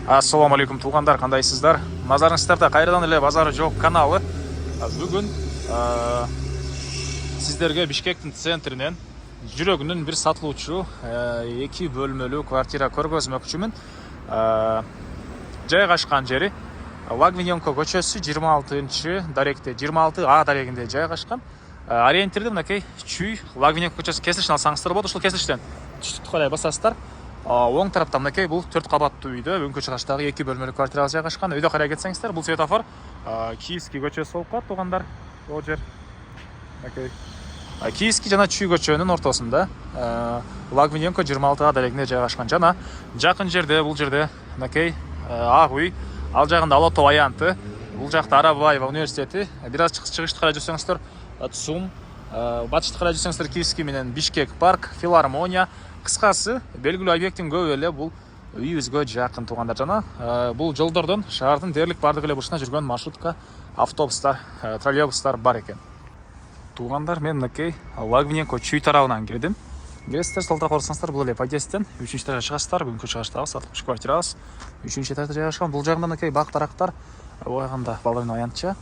Ассаламу алейкум туугандар, кандайсыздар? Назарыңыздарда кайрадан эле базары жок каналы. Бүгүн сиздерге Бишкектин центринен жүрөгүнүн бир сатылуучу 2 бөлмөлүү квартира көргөзмөкчүмүн. Жайгашкан жери Логвиненко көчөсү 26-даректе, 26А дарегинде жайгашкан. Ориентирди мынакей Чүй Логвиненко көчөсү кесилишин алсаңыздар болот. Ушул кесилиштен түштүктү карай басасыздар. Оң тараптан мынакей бул 4 кабаттуу үйдө өңкө чыгыштагы 2 бөлмөлүү квартирага жайгашкан. Үйдө карай кетсеңиздер, бул светофор Киевский көчөсү болуп калат туугандар. Бул жер мынакей Киевский жана Чүй көчөнүн ортосунда Логвиненко 26А дарегинде жайгашкан. Жана жакын жерде бул жерде мынакей ак үй, ал жагында Алото аянты, бул жакта Арабаева университети. Бир аз чыгышты карай жүрсөңүздөр ЦУМ, батышты карай жүрсөңүздөр Киевский менен Бишкек парк, филармония. Кыскасы, белгилүү объекттин көбү эле бул үйүбүзгө жакын туугандар. Жана бул жолдордон шаардын дээрлик бардык эле бурчуна жүргөн маршрутка, автобустар, троллейбустар бар экен. Туугандар, мен мынакей Логвиненко Чүй тарабынан кирдим. Киресиздер, сол тарака орсаңыздар, бул эле подъездден 3-этажга чыгасыздар. Бүгүнкү чыгыштагы сатылгыч квартирабыз 3-этажда жайгашкан. Бул жагында мынакей бак дарактар, буяганда балдарына аянтча,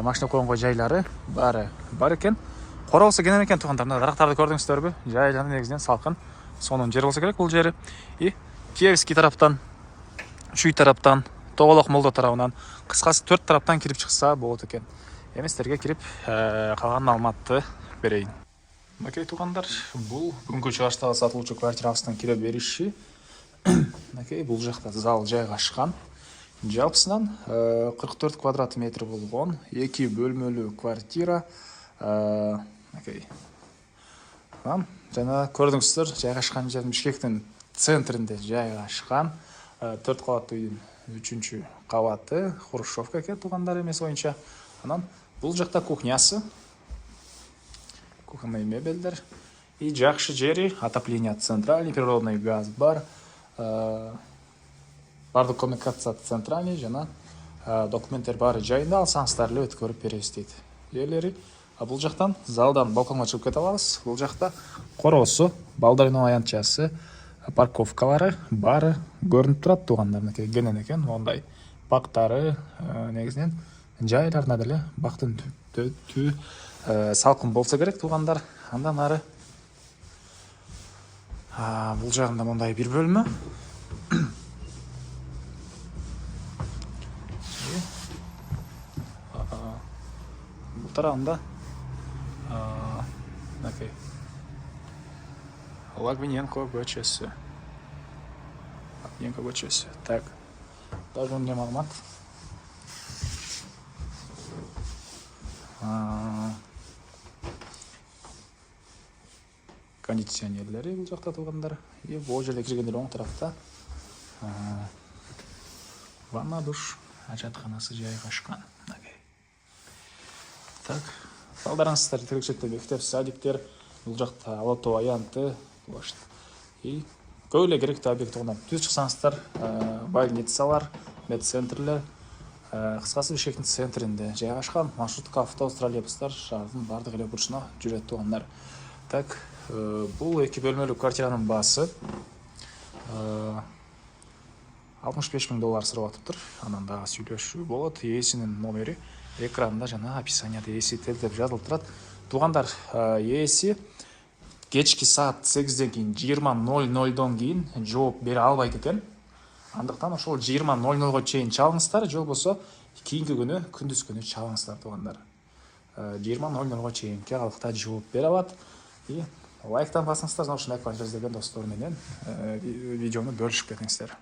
машина койгонго жайлары баары бар экен. Кора болсо кенен экен туугандар. Дарактарды көрдүңүздөрбү? Жай жана негизинен салкын. Сонун жер болсо керек бул жери. И Киевский тараптан, Чүй тараптан, Тоголок Молдо тарабынан, кыскасы 4 тараптан кирип чыкса болот экен. Эми сиздерге кирип калган маалыматты берейин. Мынакей туугандар, бул бүгүнкү чыгыштагы сатылуучу квартирабыздын кире бериши. Мынакей бул жакта зал жайгашкан. Жалпысынан 44 квадрат метр болгон 2 бөлмөлүү квартира. Мынакей. Жана көрдүңүздөр, жайгашкан жер Бишкектин центринде жайгашкан. 4 кабаттуу үйдүн 3-кабаты кабаты, хрущевка экен туугандар эмес боюнча. Анан бул жакта кухнясы, кухонный мебелдер и жакшы жери, отопление центральный, природный газ бар, бардык коммуникация центральный жана документтер баары жайында, алсаңыздар эле өткөрүп беребиз дейт ээлери. Бул жактан залдан балконго чыгып кете алабыз. Бул жакта коросу, балдарынын аянтчасы, парковкалары баары көрүнүп турат туугандар. Мынакей кенен экен, мондай бактары негизинен жайларына деле бактын салкын болсо керек туугандар. Андан ары бул жагында мондай бир бөлмө. Бул тарабында мынакей Логвиненко көчөсү. Логвиненко көчөсү. Так. Даже он не маалымат. Кондиционерлери бул жакта туугандар. И бул жерде киргенде оң тарапта ванна, душ, ажатканасы жайгашкан. Так. Балдарыңыздар тирекчетте мектеп, садиктер, бул жакта Алото аянты, и көп эле керектүү объект туугандар. Түз чыксаңыздар, больницалар, медцентрлер, кыскасы Бишкектин центринде жайгашкан. Маршрутка, автобус, троллейбустар шаардын бардык эле бурчуна жүрөт туугандар. Так, бул 2 бөлмөлүү квартиранын баасы $65,000 сурап атыптыр. Анан дагы сүйлөшүү болот. Ээсинин номери экранда жана описанияда ээси деп жазылып турат. Туугандар, ээси кечки саат 8ден кийин 20:00дон кийин жооп бере албайт экен. Андыктан ошол 20:00го чейин чалыңыздар, же болбосо кийинки күнү күндүз күнү чалыңыздар туугандар. 20:00го чейин калыкта жооп бере алат. И лайктан басыңыздар, ошондой квартира издеген достор менен видеону бөлүшүп кетиңиздер.